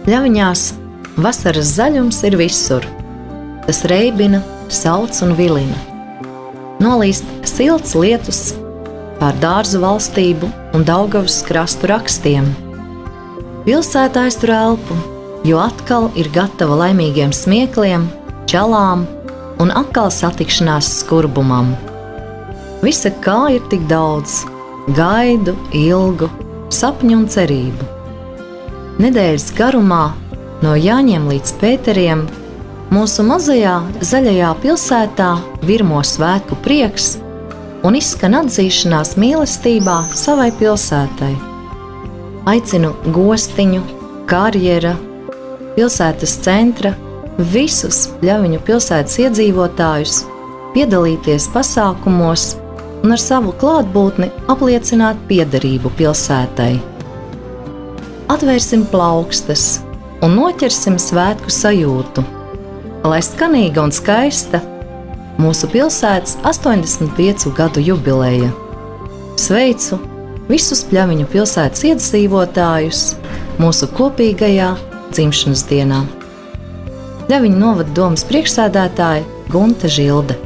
Ļaviņās vasaras zaļums ir visur. Tas reibina, sauc un vilina. Nolīst silts lietus pār dārzu valstību un Daugavas krastu rakstiem. Pilsētā aiztur elpu, jo atkal ir gatava laimīgiem smiekliem, čalām un atkal satikšanās skurbumam. Visa kā ir tik daudz, gaidu, ilgu, sapņu un cerību. Nedēļas garumā, no Jāņiem līdz Pēteriem, mūsu mazajā zaļajā pilsētā virmo svētku prieks un izskan atzīšanās mīlestībā savai pilsētai. Aicinu Gostiņu, Karjera, pilsētas centra, visus Pļaviņu pilsētas iedzīvotājus piedalīties pasākumos un ar savu klātbūtni apliecināt piederību pilsētai. Atvērsim plaukstas un noķersim svētku sajūtu, lai skanīga un skaista mūsu pilsētas 85 gadu jubileja. Sveicu visus Pļaviņu pilsētas iedzīvotājus mūsu kopīgajā dzimšanas dienā. Pļaviņu novada domes priekšsēdētāja Gunta Žilde.